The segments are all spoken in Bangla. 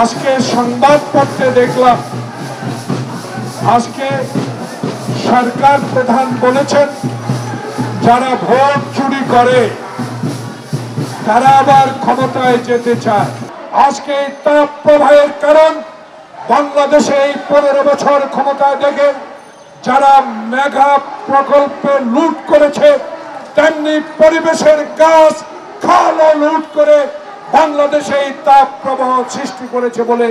আজকে সংবাদপত্রে দেখলাম আজকে সরকার প্রধান বলেছেন যারা ভোট চুরি করে তারা আবার ক্ষমতায় যেতে চায়। আজকে তাপ প্রবাহের কারণ বাংলাদেশে এই 15 বছর ক্ষমতায় দেখে যারা মেগা প্রকল্পে লুট করেছে তেমনি পরিবেশের গাছ খালও লুট করে বাংলাদেশে এই তাপ প্রবাহ সৃষ্টি করেছে বলে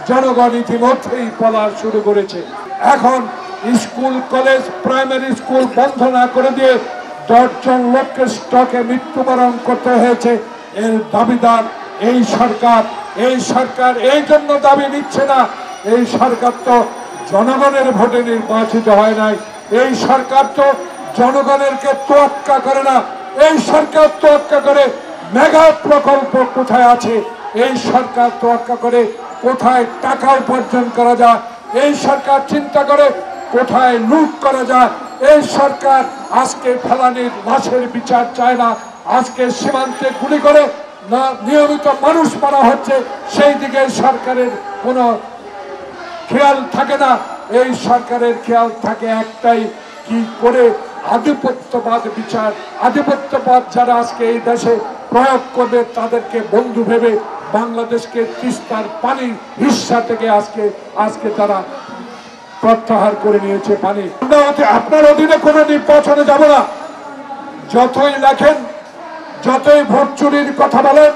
জনগণ ইতিমধ্যেই বলা শুরু করেছে। এখন স্কুল কলেজ প্রাইমারি স্কুল বন্ধ না করে দিয়ে 10 জন লোককে স্টকে মৃত্যুবরণ করতে হয়েছে। এর দাবিদার এই সরকার। এই সরকার এই জন্য দাবি নিচ্ছে না, এই সরকার তো জনগণের ভোটে নির্বাচিত হয় নাই। এই সরকার তো জনগণেরকে তোয়াক্কা করে না। এই সরকার তোয়াক্কা করে মেগা প্রকল্প কোথায় আছে, এই সরকার তোয়াক্কা করে কোথায় টাকা উপার্জন করা যায়, এই সরকার চিন্তা করে কোথায় লুট করা যায়। এই সরকার আজকে ফেলানির লাশের বিচার চায় না, আজকে সীমান্তে গুলি করে না নিয়মিত মানুষ মারা হচ্ছে সেই দিকে সরকারের কোনো খেয়াল থাকে না। এই সরকারের খেয়াল থাকে একটাই, কি করে আধিপত্যবাদ বিচার, আধিপত্যবাদ যারা আজকে এই দেশে প্রয়োগ করবে তাদেরকে বন্ধু ভেবে বাংলাদেশকে তিস্তার পানির হিস্সা থেকে আজকে তারা প্রত্যাহার করে নিয়েছে পানি। আপনার অধীনে কোনো নির্বাচনে যাব না। যতই লেখেন, যতই ভোট চুরির কথা বলেন,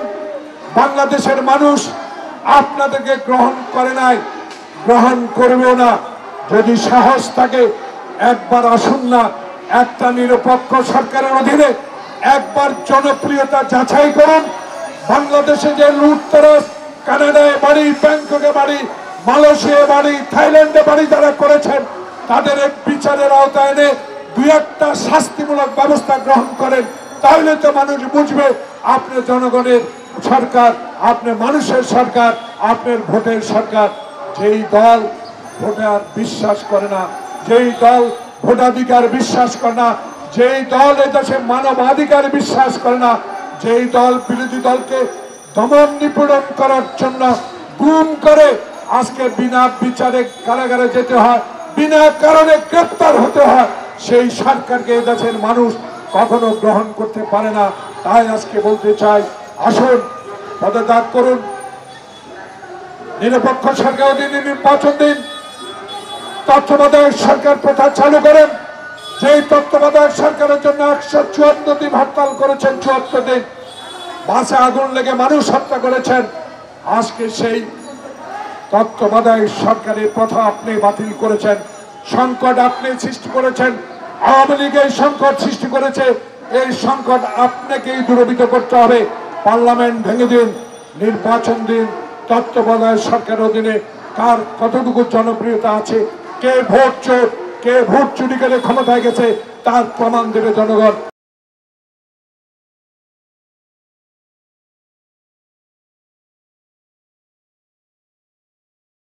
বাংলাদেশের মানুষ আপনাদেরকে গ্রহণ করে নাই, গ্রহণ করবেও না। যদি সাহস থাকে একবার আসুন না, একটা নিরপেক্ষ সরকারের অধীনে একবার জনপ্রিয়তা যাচাই করুন। বাংলাদেশে যে লুটতরাজ, কানাডায় বাড়ি, ব্যাংককে বাড়ি, মালয়েশিয়ায় বাড়ি, থাইল্যান্ডে বাড়ি যারা করেছেন তাদের বিচারের আওতায় এনে 2-1টা শাস্তিমূলক ব্যবস্থা গ্রহণ করেন, তাহলে তো মানুষ বুঝবে আপনি জনগণের সরকার, আপনি মানুষের সরকার, আপনার ভোটের সরকার। যেই দল ভোটার বিশ্বাস করে না, যেই দল ভোটাধিকার বিশ্বাস করে না, যেই দল এদেশে মানবাধিকার বিশ্বাস করে না, যেই দল বিরোধী দলকে দমন নিপীড়ন করার জন্য গুম করে আজকে বিনা বিচারে কারাগারে যেতে হয়, বিনা কারণে গ্রেপ্তার হতে হয়, সেই সরকারকে এদেশের মানুষ কখনো গ্রহণ করতে পারে না। তাই আজকে বলতে চাই, আসুন পদত্যাগ করুন, নিরপেক্ষ সরকার অধীনে নির্বাচন দিন, তত্ত্বাবধায়ক সরকার প্রথা চালু করেন। যেই তত্ত্বাবধায়ক সরকারের জন্য 154 দিন হরতাল করেছেন, 74 দিন বাসে আগুন লেগে মানুষ হত্যা করেছেন, আজকে সেই তত্ত্বাবধায়ক সরকারের প্রথা আপনি বাতিল করেছেন। সংকট আপনি সৃষ্টি করেছেন, আওয়ামী লীগ এই সংকট সৃষ্টি করেছে, এই সংকট আপনাকেই দূরীভূত করতে হবে। পার্লামেন্ট ভেঙে দিন, নির্বাচন দিন, তত্ত্বাবধায়ক সরকারের অধীনে কার কতটুকু জনপ্রিয়তা আছে, কে ভোট চোর, কে ভোট চুরি করে ক্ষমতায় গেছে তার প্রমাণ দেবে জনগণ।